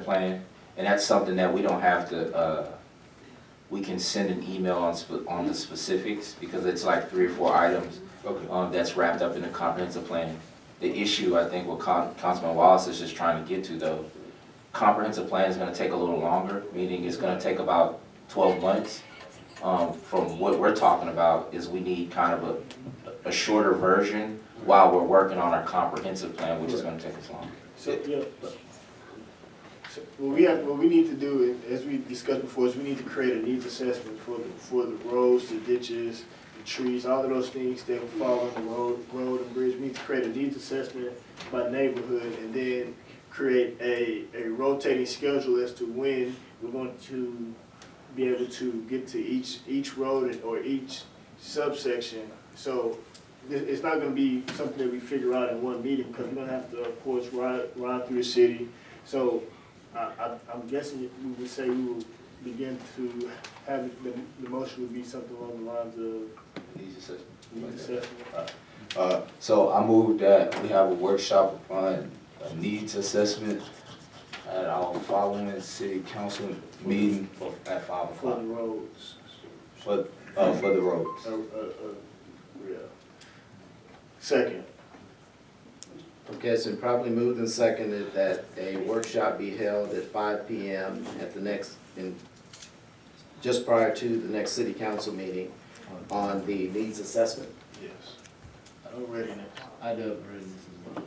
plan, and that's something that we don't have to, we can send an email on the specifics, because it's like 3 or 4 items that's wrapped up in the comprehensive plan. The issue, I think, what Councilman Wallace is just trying to get to, though, comprehensive plan is gonna take a little longer, meaning it's gonna take about 12 months. From what we're talking about is we need kind of a shorter version while we're working on our comprehensive plan, which is gonna take us longer. So, yeah. So what we need to do, as we discussed before, is we need to create a needs assessment for the roads, the ditches, the trees, all of those things that will fall on the road and bridge. We need to create a needs assessment by neighborhood, and then create a rotating schedule as to when we're going to be able to get to each road or each subsection. So it's not going to be something that we figure out in one meeting, because we're going to have to, of course, ride through the city. So I'm guessing we would say we will begin to have the motion would be something along the lines of Needs assessment. needs assessment. So I move that we have a workshop on a needs assessment at our following city council meeting at 5 For o'clock. the roads. For the roads. Yeah. Second. Okay, it's been properly moved and seconded that a workshop be held at 5 p.m. at the next, just prior to the next city council meeting on the needs assessment. Yes. Unreadiness. I do have readiness as well.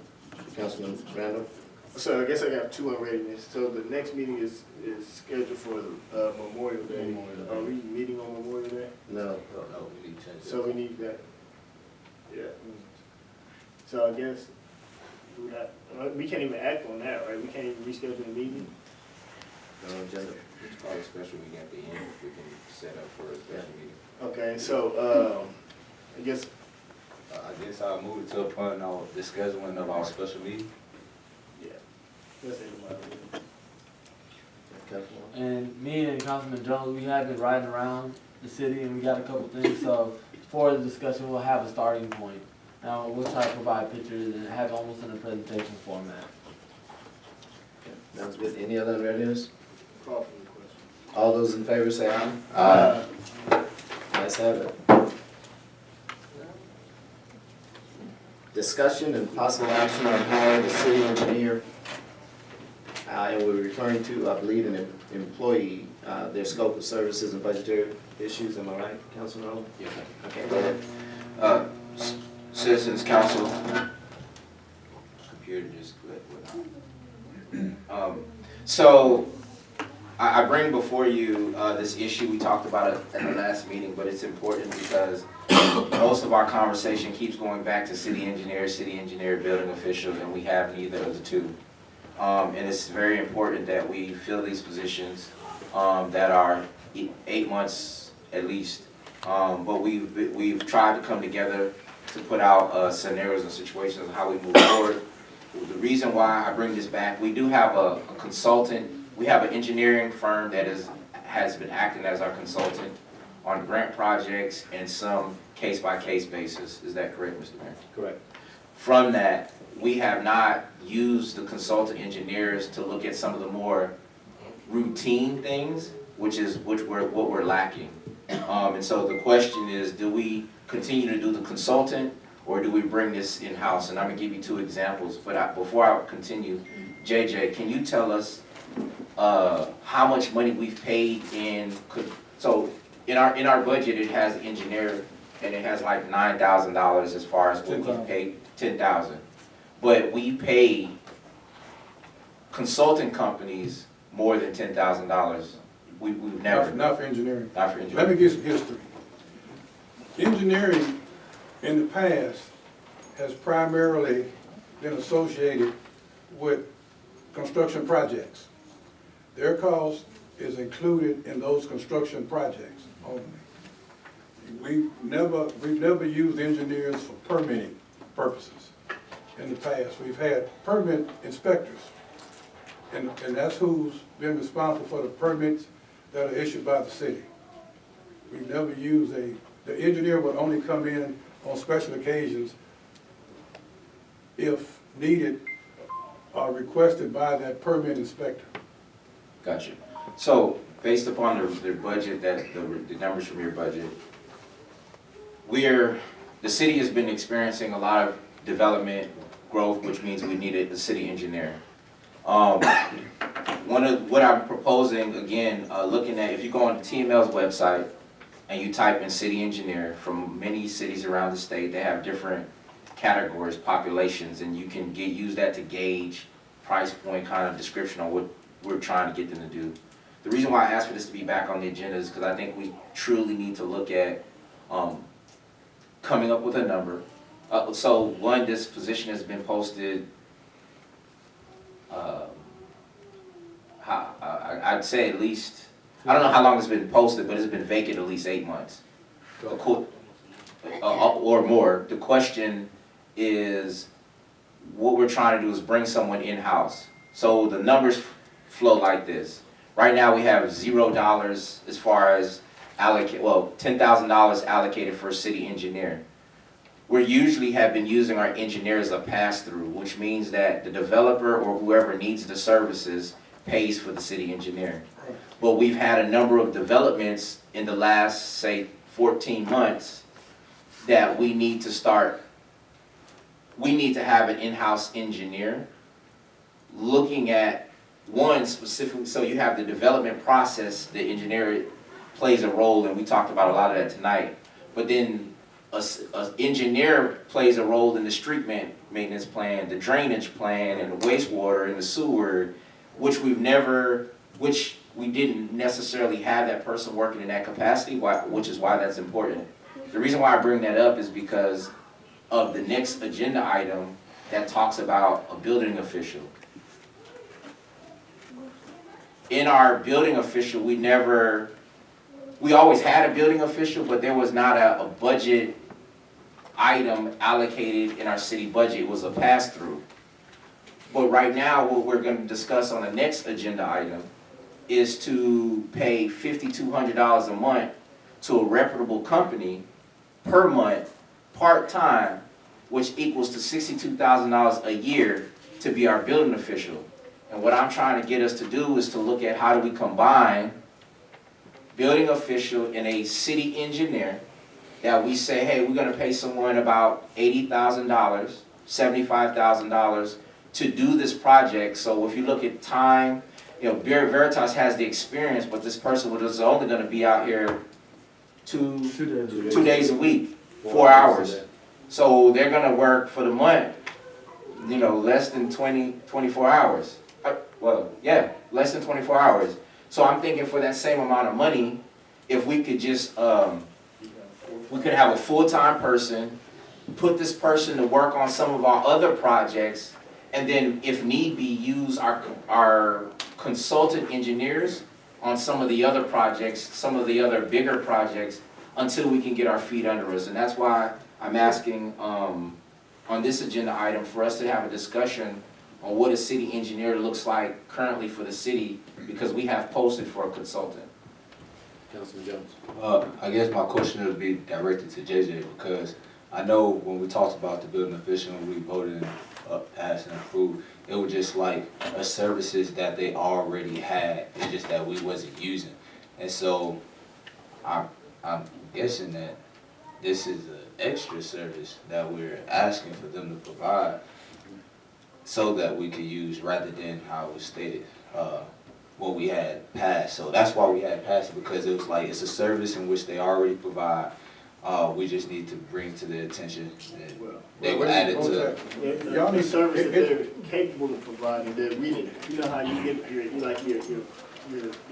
Councilman Randall? So I guess I got 2 unreadiness. So the next meeting is scheduled for Memorial Day. Memorial Day. Are we meeting on Memorial Day? No. No, we need 10. So we need that. Yeah. So I guess we can't even act on that, right? We can't even reschedule the meeting. No agenda. It's called a special meeting at the end, we can set up for a special meeting. Okay, so I guess I guess I'll move it to upon the scheduling of our special meeting. yeah. That's it. And me and Councilman Jones, we have been riding around the city and we got a couple things, so for the discussion, we'll have a starting point. Now, we'll try to provide pictures and have it almost in a presentation format. Sounds good. Any other unreadiness? Call for the question. All those in favor say aye. Aye. Ayes have it. Discussion and possible action on hiring the city engineer. And we're referring to, I believe, an employee, their scope of services and budgetary issues. Am I right, Councilman Rowland? Yeah. Okay, go ahead. Citizens Council. Computer just went out. So I bring before you this issue. We talked about it at the last meeting, but it's important because most of our conversation keeps going back to city engineer, building officials, and we have neither of the two. And it's very important that we fill these positions that are 8 months at least. But we've tried to come together to put out scenarios and situations of how we move forward. The reason why I bring this back, we do have a consultant. We have an engineering firm that has been acting as our consultant on grant projects and some case-by-case basis. Is that correct, Mr. Mayor? Correct. From that, we have not used the consultant engineers to look at some of the more routine things, what we're lacking. And so the question is, do we continue to do the consultant, or do we bring this in-house? And I'm gonna give you 2 examples, but before I continue, JJ, can you tell us how much money we've paid in? So in our budget, it has engineer, and it has like $9,000 as far as what we've paid, $10,000. But we pay consulting companies more than $10,000. We've never. Not for engineering. Not for engineering. Let me give some history. Engineering in the past has primarily been associated with construction projects. Their cost is included in those construction projects only. We've never used engineers for permitting purposes in the past. We've had permit inspectors, and that's who's been responsible for the permits that are issued by the city. We've never used the engineer would only come in on special occasions if needed or requested by that permit inspector. Gotcha. So, based upon the budget, the numbers from your budget, the city has been experiencing a lot of development growth, which means we needed a city engineer. What I'm proposing, again, looking at, if you go on TML's website and you type in city engineer, from many cities around the state, they have different categories, populations, and you can use that to gauge price point kind of description on what we're trying to get them to do. The reason why I asked for this to be back on the agenda is because I think we truly need to look at coming up with a number. So one, this position has been posted, I'd say at least, I don't know how long it's been posted, but it's been vacant at least 8 months. Or more. The question is, what we're trying to do is bring someone in-house. So the numbers flow like this. Right now we have $0 as far as $10,000 allocated for a city engineer. We usually have been using our engineer as a pass-through, which means that the developer or whoever needs the services pays for the city engineer. But we've had a number of developments in the last, say, 14 months that we need to have an in-house engineer looking at one specifically, so you have the development process, the engineer plays a role, and we talked about a lot of that tonight, but then an engineer plays a role in the street maintenance plan, the drainage plan, and the wastewater, and the sewer, which we didn't necessarily have that person working in that capacity, which is why that's important. The reason why I bring that up is because of the next agenda item that talks about a building official. In our building official, we always had a building official, but there was not a budget item allocated in our city budget. It was a pass-through. But right now, what we're going to discuss on the next agenda item is to pay $5,200 a month to a reputable company per month, part-time, which equals to $62,000 a year to be our building official. And what I'm trying to get us to do is to look at how do we combine building official and a city engineer, that we say, hey, we're gonna pay someone about $80,000, $75,000 to do this project. So if you look at time, Veritas has the experience, but this person is only gonna be out here two days a week, 4 hours. So they're gonna work for the month, less than 24 hours. Less than 24 hours. So I'm thinking for that same amount of money, if we could just, we could have a full-time person, put this person to work on some of our other projects, and then if need be, use our consultant engineers on some of the other projects, some of the other bigger projects, until we can get our feet under us. And that's why I'm asking on this agenda item for us to have a discussion on what a city engineer looks like currently for the city, because we have posted for a consultant. Councilman Jones. I guess my question would be directed to JJ, because I know when we talked about the building official and we voted passed and approved, it was just like a services that they already had. It's just that we wasn't using. And so I'm guessing that this is an extra service that we're asking for them to provide, so that we could use rather than how it was stated, what we had passed. So that's why we had passed it, because it was like it's a service in which they already provide. We just need to bring to their attention that they were added to. The service that they're capable of providing, that we didn't, how you get your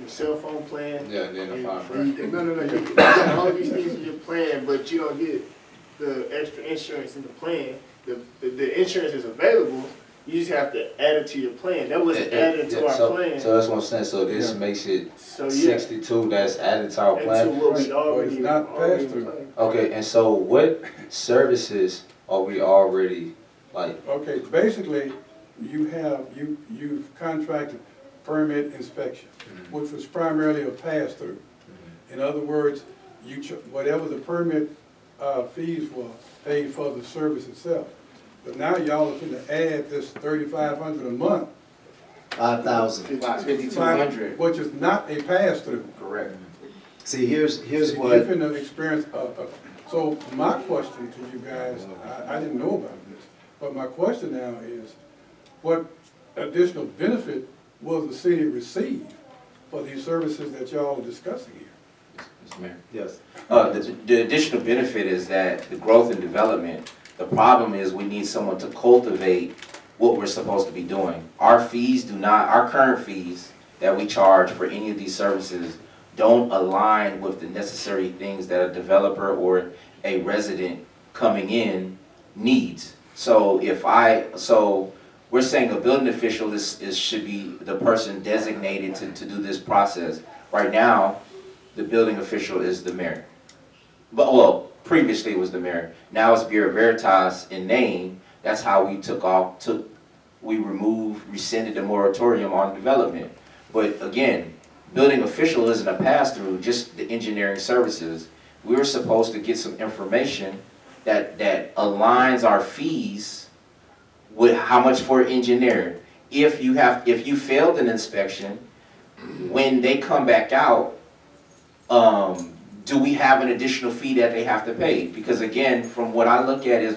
cell phone plan. Yeah, then the fine print. No, you got all these things in your plan, but you don't get the extra insurance in the plan. The insurance is available. You just have to add it to your plan. That wasn't added to our plan. So that's what I'm saying. So this makes it 62 that's added to our plan. And to what we already, it's not passed through. Okay, and so what services are we already like? Okay, basically, you've contracted permit inspection, which was primarily a pass-through. In other words, whatever the permit fees were paid for the service itself. But now y'all are going to add this $3,500 a month 5,000. 5,200. Which is not a pass-through. Correct. See, here's See, what, you've been experience, so my question to you guys, I didn't know about this, but my question now is, what additional benefit will the city receive for these services that y'all are discussing here? Mr. Mayor. yes, The additional benefit is that the growth and development, the problem is we need someone to cultivate what we're supposed to be doing. Our fees do not, our current fees that we charge for any of these services don't align with the necessary things that a developer or a resident coming in needs. So so we're saying a building official should be the person designated to do this process. Right now, the building official is the mayor. But, well, previously it was the mayor. Now it's Bureau Veritas in name. That's how we rescinded the moratorium on development. But again, building official isn't a pass-through, just the engineering services. We were supposed to get some information that aligns our fees with how much for an engineer. If you failed an inspection, when they come back out, do we have an additional fee that they have to pay? Because again, from what I look at is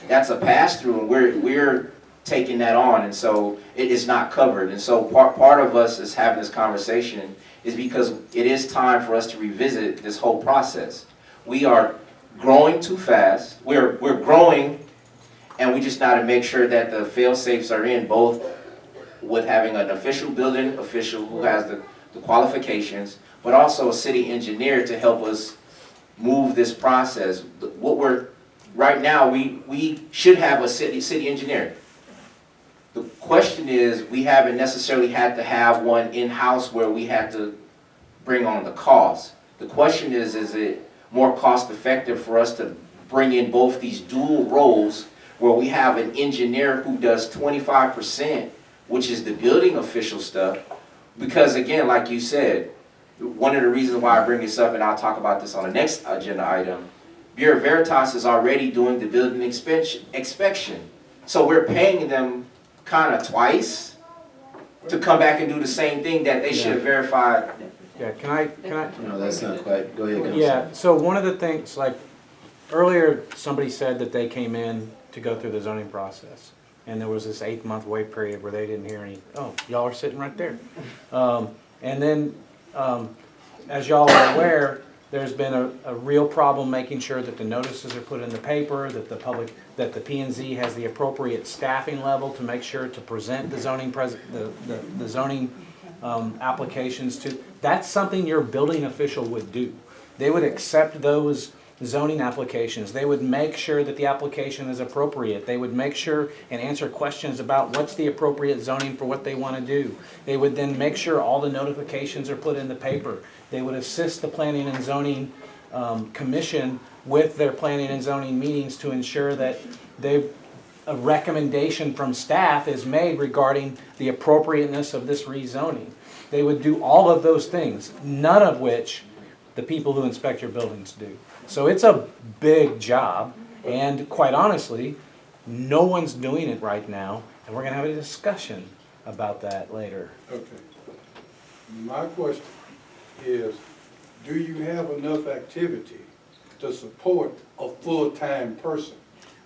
that's a pass-through and we're taking that on, and so it is not covered. And so part of us is having this conversation is because it is time for us to revisit this whole process. We are growing too fast. We're growing, and we just got to make sure that the fail-safes are in, both with having an official building official who has the qualifications, but also a city engineer to help us move this process. Right now, we should have a city engineer. The question is, we haven't necessarily had to have one in-house where we had to bring on the cost. The question is it more cost-effective for us to bring in both these dual roles where we have an engineer who does 25%, which is the building official stuff? Because again, like you said, one of the reasons why I bring this up, and I'll talk about this on the next agenda item, Bureau Veritas is already doing the building inspection. So we're paying them kind of twice to come back and do the same thing that they should have verified. Yeah, can I? no, that's not quite, go ahead, Councilman. Yeah, so one of the things, like, earlier, somebody said that they came in to go through the zoning process. And there was this 8-month wait period where they didn't hear any, oh, y'all are sitting right there. And then, as y'all are aware, there's been a real problem making sure that the notices are put in the paper, that the P&Z has the appropriate staffing level to make sure to present the zoning the zoning applications to. That's something your building official would do. They would accept those zoning applications. They would make sure that the application is appropriate. They would make sure and answer questions about what's the appropriate zoning for what they want to do. They would then make sure all the notifications are put in the paper. They would assist the Planning and Zoning Commission with their planning and zoning meetings to ensure that a recommendation from staff is made regarding the appropriateness of this rezoning. They would do all of those things, none of which the people who inspect your buildings do. So it's a big job, and quite honestly, no one's doing it right now, and we're gonna have a discussion about that later. Okay. My question is, do you have enough activity to support a full-time person?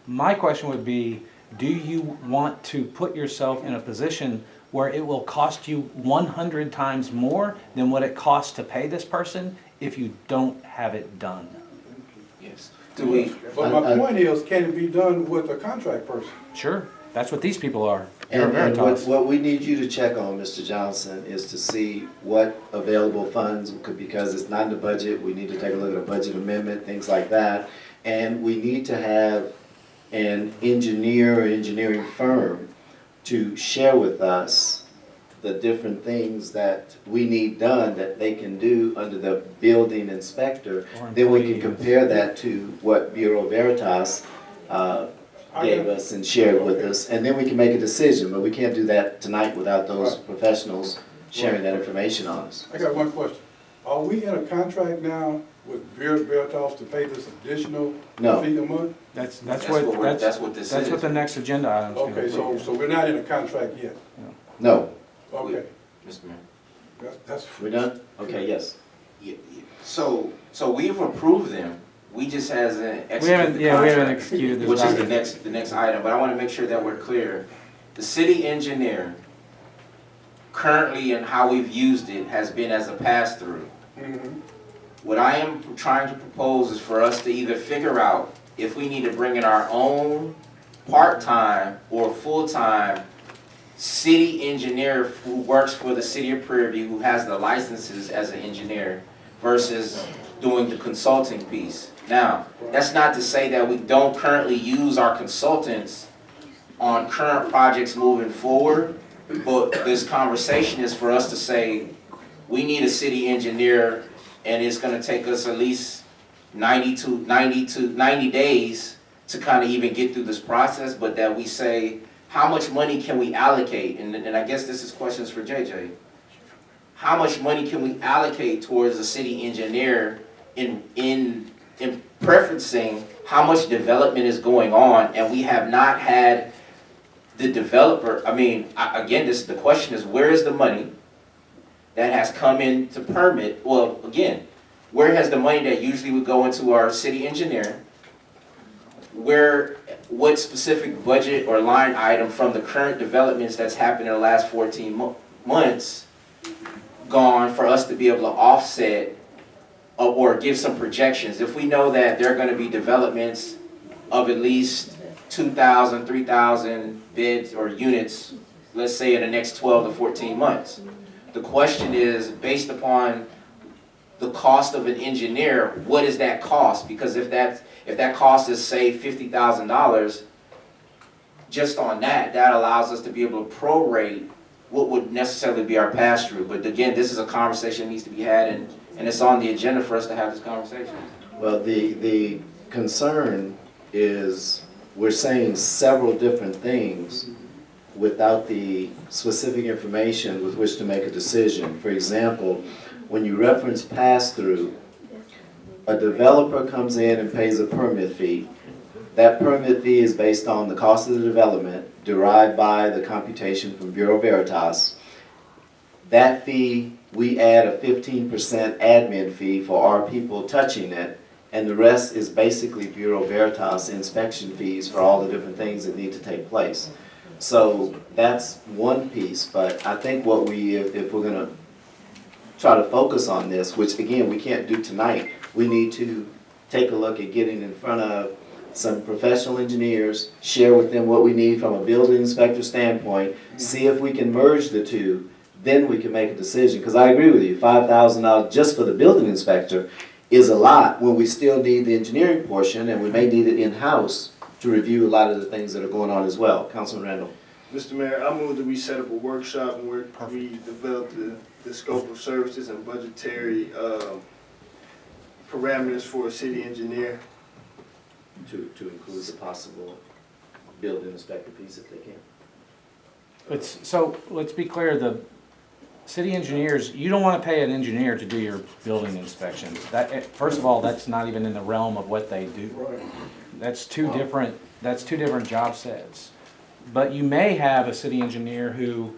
My question would be, do you want to put yourself in a position where it will cost you 100 times more than what it costs to pay this person if you don't have it done? Yes. But my point is, can it be done with a contract person? Sure, that's what these people are. And Veritas. what we need you to check on, Mr. Johnson, is to see what available funds, because it's not in the budget, we need to take a look at a budget amendment, things like that. And we need to have an engineer or engineering firm to share with us the different things that we need done that they can do under the building inspector. Then we can compare that to what Bureau Veritas gave us and shared with us, and then we can make a decision. But we can't do that tonight without those professionals sharing that information on us. I got one question. Are we in a contract now with Bureau Veritas to pay this additional No. fee a month? That's That's what what this that's is. what the next agenda item is. Okay, so we're not in a contract yet. No, Okay, Mr. Mayor. that's. We done? Okay, yes. Yeah, yeah. So we've approved them, we just hasn't We executed haven't, the yeah, we haven't contract, executed this which is the document. next item, but I wanna make sure that we're clear. The city engineer, currently and how we've used it, has been as a pass-through. Mhm. What I am trying to propose is for us to either figure out if we need to bring in our own part-time or full-time city engineer who works for the city of Prairie View, who has the licenses as an engineer, versus doing the consulting piece. Now, that's not to say that we don't currently use our consultants on current projects moving forward, but this conversation is for us to say, we need a city engineer, and it's gonna take us at least 90 days to kind of even get through this process, but that we say, how much money can we allocate? And I guess this is questions for JJ. How much money can we allocate towards a city engineer in preferencing how much development is going on, and we have not had the developer, again, the question is, where is the money that has come in to permit? Well, again, where has the money that usually would go into our city engineer? What specific budget or line item from the current developments that's happened in the last 14 months gone for us to be able to offset or give some projections? If we know that there are gonna be developments of at least 2,000, 3,000 bids or units, let's say in the next 12 to 14 months. The question is, based upon the cost of an engineer, what is that cost? Because if that cost is, say, $50,000, just on that allows us to be able to prorate what would necessarily be our pass-through. But again, this is a conversation that needs to be had, and it's on the agenda for us to have this conversation. Well, the concern is we're saying several different things without the specific information with which to make a decision. For example, when you reference pass-through, a developer comes in and pays a permit fee. That permit fee is based on the cost of the development derived by the computation from Bureau Veritas. That fee, we add a 15% admin fee for our people touching it, and the rest is basically Bureau Veritas inspection fees for all the different things that need to take place. So that's one piece, but I think what if we're gonna try to focus on this, which again, we can't do tonight, we need to take a look at getting in front of some professional engineers, share with them what we need from a building inspector standpoint, see if we can merge the two, then we can make a decision. Because I agree with you, $5,000 just for the building inspector is a lot when we still need the engineering portion, and we may need it in-house to review a lot of the things that are going on as well. Councilman Randall. Mr. Mayor, I move that we set up a workshop where we develop the scope of services and budgetary parameters for a city engineer. To include the possible building inspector piece if they can. So let's be clear, the city engineers, you don't want to pay an engineer to do your building inspections. First of all, that's not even in the realm of what they do. That's two different job sets. But you may have a city engineer who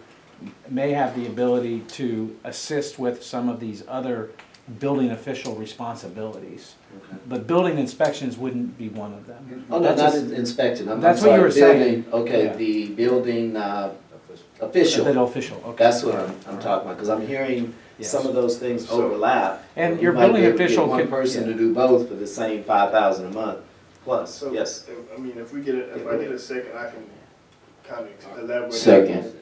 may have the ability to assist with some of these other building official responsibilities. Okay. But building inspections wouldn't be one of them. Oh, no, not inspection. I'm That's what sorry, you were saying. building, okay, Yeah. the building A official. bit official, okay. That's what I'm talking about, because I'm hearing Yes. some of those things So- overlap. And You your might be building able to get official one could. person yeah. to do both for the same $5,000 a month plus, So, yes. I mean, if I get a second, I can kind of elaborate. Second.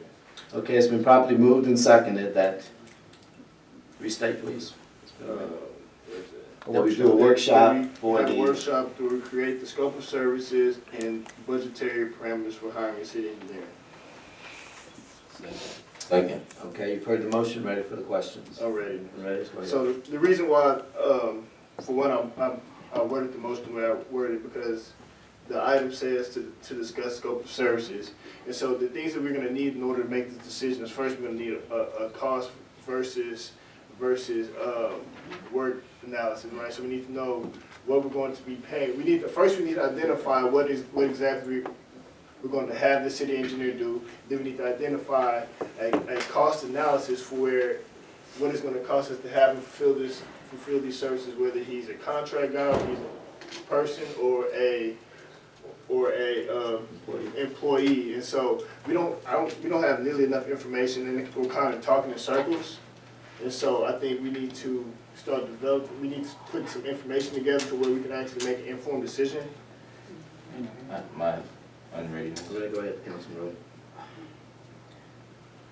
Okay, it's been properly moved and seconded that, restate please. That we do a workshop for Have a the, workshop to create the scope of services and budgetary parameters for hiring a city engineer. Second. okay, you've heard the motion, ready for the questions? Already. Ready, go ahead. So the reason why, for one, I worded the motion the way I worded it because the item says to discuss scope of services. And so the things that we're gonna need in order to make this decision is first, we're gonna need a cost versus work analysis, right? So we need to know what we're going to be paying. We need to identify what exactly we're going to have the city engineer do. Then we need to identify a cost analysis for what it's going to cost us to have him fulfill these services, whether he's a contract guy, or he's a person, or a employee. And so we don't have nearly enough information, and we're kind of talking in circles. And so I think we need to start developing. We need to put some information together to where we can actually make an informed decision. My unreadiness. Go ahead, Councilman Rhodes.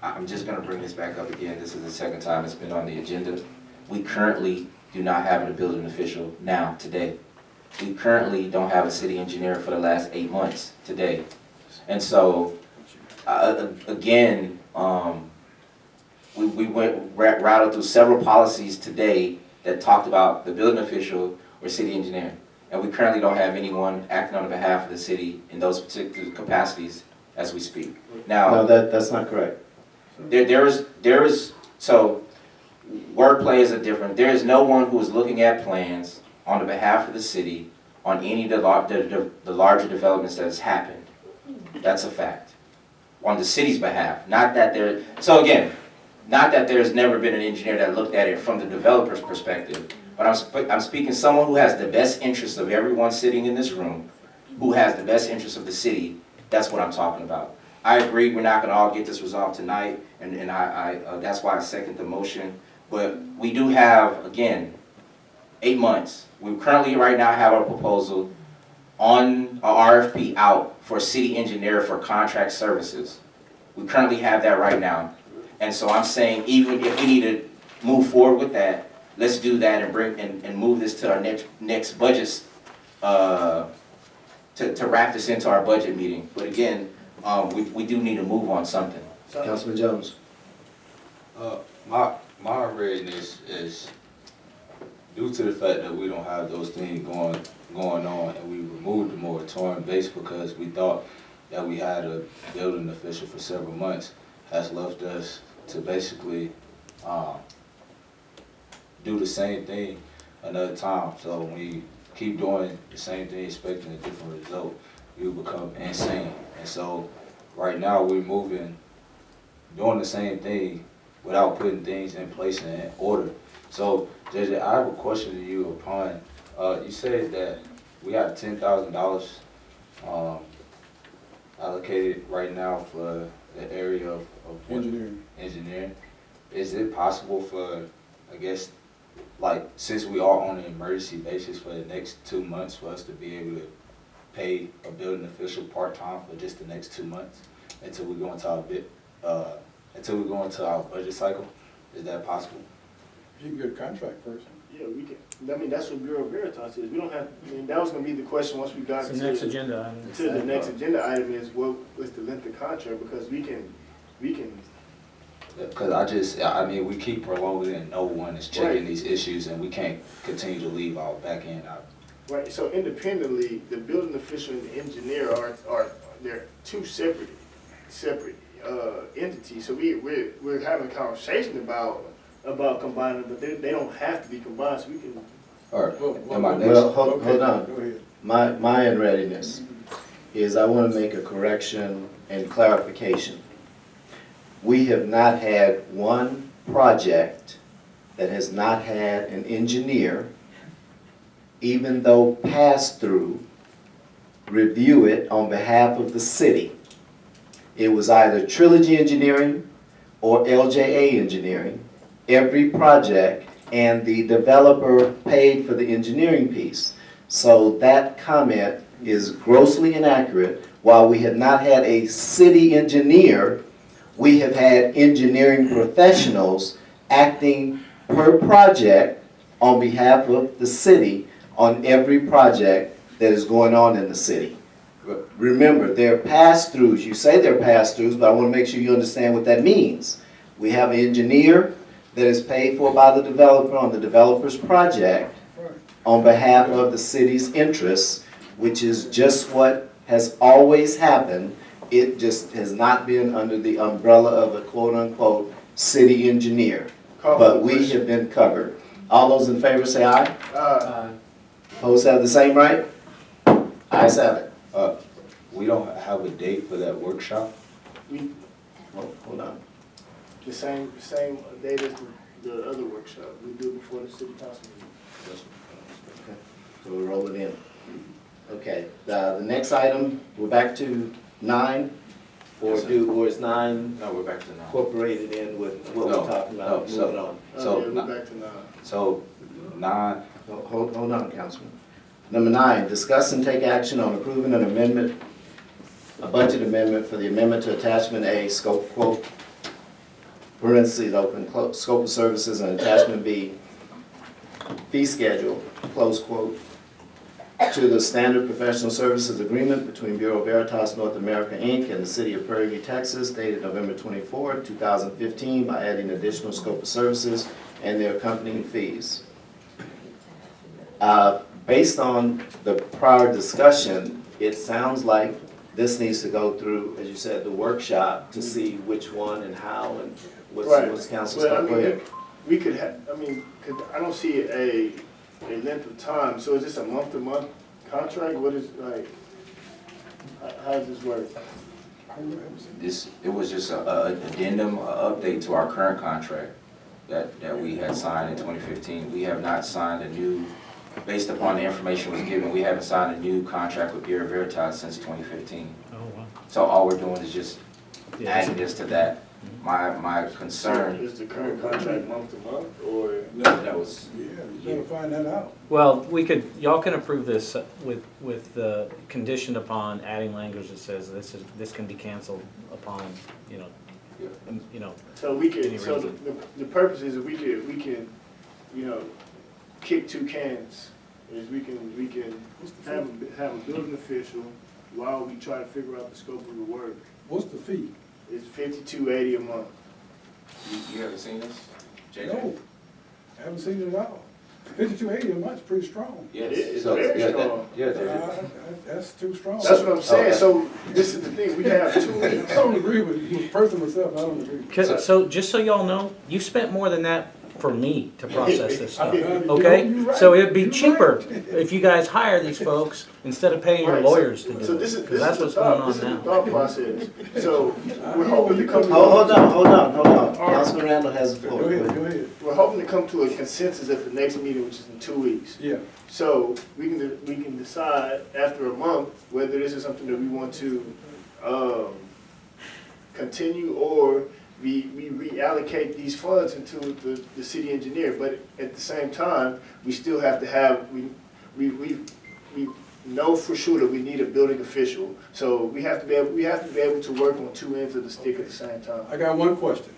I'm just gonna bring this back up again. This is the second time it's been on the agenda. We currently do not have a building official now, today. We currently don't have a city engineer for the last 8 months, today. And so, again, we routed through several policies today that talked about the building official or city engineer. And we currently don't have anyone acting on behalf of the city in those particular capacities as we speak. Now, No, that's not correct. there is, so wordplay is a different, there is no one who is looking at plans on the behalf of the city on any of the larger developments that has happened. That's a fact. On the city's behalf, not that there, so again, not that there's never been an engineer that looked at it from the developer's perspective, but I'm speaking someone who has the best interest of everyone sitting in this room, who has the best interest of the city. That's what I'm talking about. I agree, we're not gonna all get this resolved tonight, and that's why I second the motion. But we do have, again, 8 months. We currently right now have a proposal on a RFP out for a city engineer for contract services. We currently have that right now. And so I'm saying, even if we need to move forward with that, let's do that and move this to our next budgets, to wrap this into our budget meeting. But again, we do need to move on something. Councilman Jones. My readiness is due to the fact that we don't have those things going on, and we removed the moratorium based because we thought that we had a building official for several months, has left us to basically do the same thing another time. So when we keep doing the same thing, expecting a different result, you become insane. And so right now we're moving, doing the same thing without putting things in place and in order. So, JJ, I have a question to you upon, you said that we got $10,000 allocated right now for the area of engineering. Is it possible for, I guess, like, since we are on an emergency basis for the next 2 months, for us to be able to pay a building official part-time for just the next 2 months until we go into our budget cycle? Is that possible? You can get a contract person. Yeah, we can. I mean, that's what Bureau Veritas is. We don't have. I mean, that was going to be the question once we got It's the next agenda item. to the next agenda item is what was the length of contract, because we can. Because I mean, we keep prolonging and no one is checking these issues, and we can't continue to leave our back end out. Right. So independently, the building official and the engineer are they're two separate entities. So we're having a conversation about combining, but they don't have to be combined. So we can. All right. Well, hold Go on. ahead. My unreadiness is I want to make a correction and clarification. We have not had one project that has not had an engineer, even though pass-through, review it on behalf of the city. It was either Trilogy Engineering or LJA Engineering. Every project, and the developer paid for the engineering piece. So that comment is grossly inaccurate. While we have not had a city engineer, we have had engineering professionals acting per project on behalf of the city on every project that is going on in the city. Remember, they're pass-throughs. You say they're pass-throughs, but I want to make sure you understand what that means. We have an engineer that is paid for by the developer on the developer's project on behalf of the city's interests, which is just what has always happened. It just has not been under the umbrella of a quote-unquote city engineer. But we have been covered. All those in favor say aye. Opposed have the same right? Ayes have it. we don't have a date for that workshop? We, Hold on. the same date as the other workshop, we do it before the city council meeting. So we'll roll it in. Okay, the next item, we're back to 9, Yes, sir. or is 9 No, we're back to now. incorporated in with what we're No, talking about, no, so- moving on? So, Yeah, we're back to 9. So, 9, Hold on, Councilman. Number 9, discuss and take action on approving an amendment, a budget amendment for the amendment to attachment A, scope quote, parentheses open, scope of services, and attachment B, fee schedule, close quote, to the standard professional services agreement between Bureau Veritas North America, Inc. and the city of Prairie View, Texas, dated November 24, 2015, by adding additional scope of services and their accompanying fees. Based on the prior discussion, it sounds like this needs to go through, as you said, the workshop to see which one and how and Right. what's council's Well, I thought. Go mean, ahead. we could have, I don't see a length of time, so is this a month-to-month contract? What is, like, how does this work? It was just a addendum, a update to our current contract that we had signed in 2015. We have not signed a new, based upon the information was given, we haven't signed a new contract with Bureau Veritas since 2015. Oh, wow. So all we're doing is just Yeah. adding this to that. My concern, Is the current contract month-to-month, or? that was, Yeah, you better find that out. Well, y'all can approve this with the conditioned upon adding language that says this can be canceled upon, you know, So we Any could, so reason. the purpose is we can, you know, kick 2 cans. Is we can have a building official while we try to figure out the scope of the work. What's the fee? It's $52.80 a month. you haven't seen this? JJ? No, I haven't seen it at all. 5280 a month's pretty strong. Yes. It is So, very yeah, strong. That's too strong. That's what I'm saying, Okay. so this is the thing, we have 2 I weeks. don't agree with you, person myself, I don't agree. So just so y'all know, you spent more than that for me to process this stuff, You okay? right. So it'd be You're cheaper right. if you guys hire these folks instead of paying your Right, lawyers to So do this it, is, because that's the what's going thought, on this is the now. thought process. So we're hoping to come, Hold on. Councilman Randall has the floor. Go ahead. we're hoping to come to a consensus at the next meeting, which is in 2 weeks. Yeah, So we can decide after a month whether this is something that we want to continue, or we reallocate these funds into the city engineer. But at the same time, we still have to have, we know for sure that we need a building official. So we have to be able to work on 2 ends of the stick at the same time. I got one question.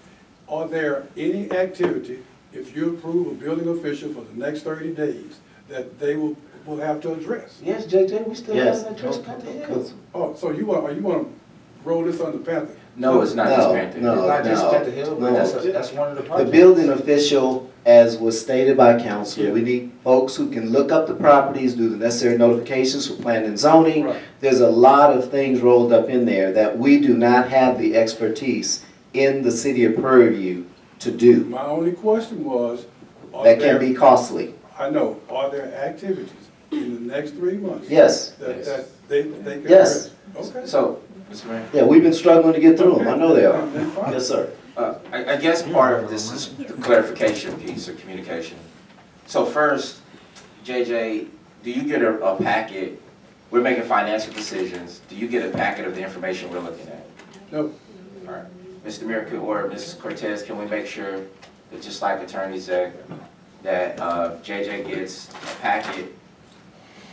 Are there any activity, if you approve a building official for the next 30 days, that they will have to address? yes, JJ, we still Yes. haven't addressed Panther Hill. Oh, so you want to roll this under Panther? No, it's not just No, Panther. no. It's not just no, Panther Hill, but no. that's one of the The projects. building official, as was stated by council, we Yeah. need folks who can look up the properties, do the necessary notifications for planning and zoning. Right. There's a lot of things rolled up in there that we do not have the expertise in the city of Prairie View to do. My only question was, are That there, can be costly. I know, are there activities in the next 3 months? Yes, That they can Yes. address? Okay. So, Mr. Mayor? yeah, we've been struggling to get through them, I know they are. Then fine. Yes, sir. I guess part of this is the clarification piece of communication. So first, JJ, do you get a packet? We're making financial decisions. Do you get a packet of the information we're looking at? No, All right. Mr. Miracle or Mrs. Cortez, can we make sure that just like Attorney Zach, that JJ gets a packet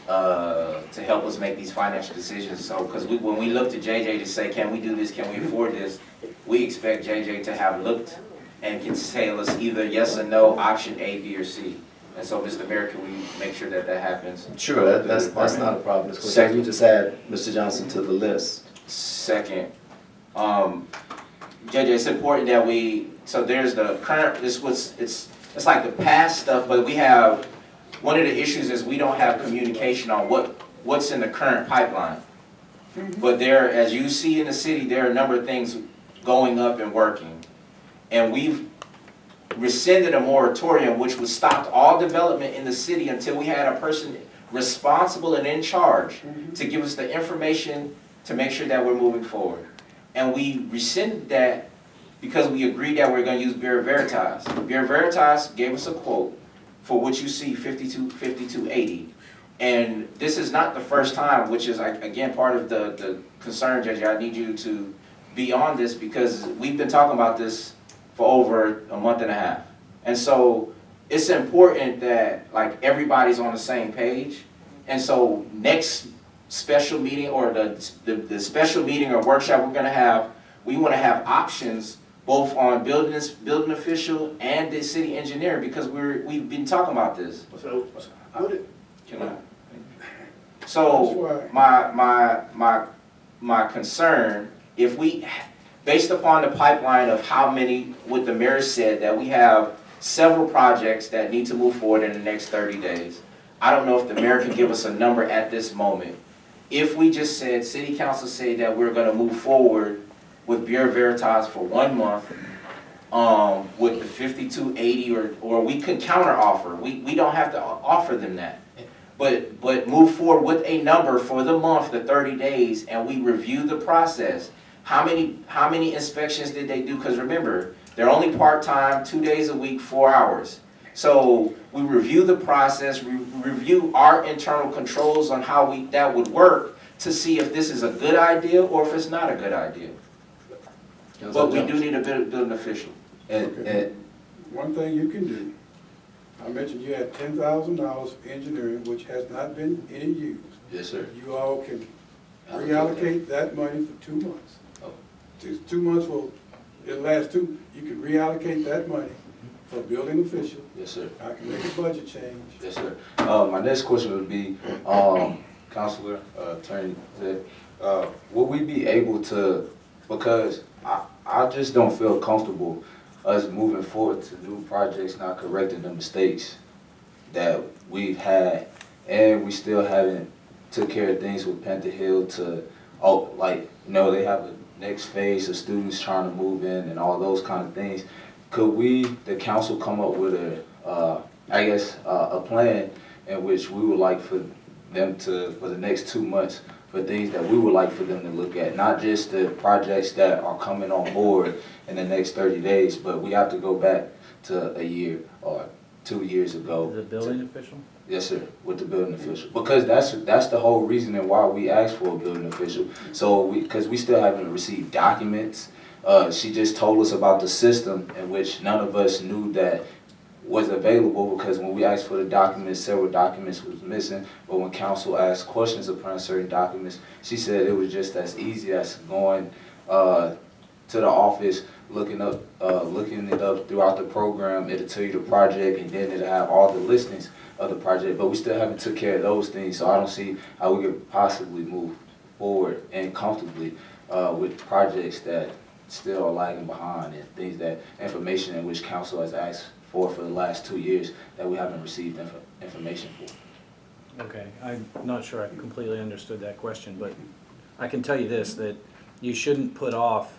to help us make these financial decisions? So, because when we look to JJ to say, can we do this, can we afford this, we expect JJ to have looked and can tell us either yes or no, option A, B, or C. And so, Mr. Mayor, can we make sure that that happens? Sure, that's not a problem. Ms. Cortez. We just add Mr. Johnson to the list. Second, JJ, it's important that so there's the current, it's like the past stuff, but we have, one of the issues is we don't have communication on what's in the current pipeline. But there, as you see in the city, there are a number of things going up and working. And we've rescinded a moratorium which was stopped all development in the city until we had a person responsible and in charge to give us the information to make sure that we're moving forward. And we rescinded that because we agreed that we're gonna use Bureau Veritas. Bureau Veritas gave us a quote for what you see, 5280. And this is not the first time, which is, again, part of the concern, Judge. I need you to be on this because we've been talking about this for over a month and a half. And so it's important that like everybody's on the same page. And so next special meeting or the special meeting or workshop we're gonna have, we wanna have options both on building official and the city engineer because we've been talking about this. So, what it, Can I? So my concern, if we, based upon the pipeline of how many, what the mayor said, that we have several projects that need to move forward in the next 30 days. I don't know if the mayor can give us a number at this moment. If we just said, city council said that we're gonna move forward with Bureau Veritas for 1 month, with the 5280 or we could counter offer. We don't have to offer them that. But move forward with a number for the month, the 30 days, and we review the process. How many inspections did they do? Because remember, they're only part-time, 2 days a week, 4 hours. So we review the process, we review our internal controls on how that would work to see if this is a good idea or if it's not a good idea. But we do need a building official. And One thing you can do, I mentioned you had $10,000 for engineering, which has not been any use. yes, sir. You all can reallocate that money for 2 months. Oh. 2 months will, it'll last two, you can reallocate that money for building official. Yes, sir. I can make a budget change. Yes, sir. My next question would be, Counselor, Attorney, would we be able to, because I just don't feel comfortable us moving forward to new projects, not correcting the mistakes that we've had, and we still haven't took care of things with Panther Hill to, they have a next phase of students trying to move in and all those kind of things. Could we, the council, come up with a plan in which we would like for them to, for the next 2 months, for things that we would like for them to look at, not just the projects that are coming on board in the next 30 days, but we have to go back to a year or 2 years ago. The building official? Yes, sir, with the building official. Because that's the whole reason and why we asked for a building official. So because we still haven't received documents. She just told us about the system in which none of us knew that was available, because when we asked for the documents, several documents was missing. But when council asked questions upon certain documents, she said it was just as easy as going to the office, looking it up throughout the program. It'll tell you the project, and then it'll have all the listings of the project. But we still haven't took care of those things, so I don't see how we could possibly move forward and comfortably with projects that still are lagging behind, and things that information in which council has asked for the last 2 years that we haven't received information for. Okay, I'm not sure I completely understood that question, but I can tell you this, that you shouldn't put off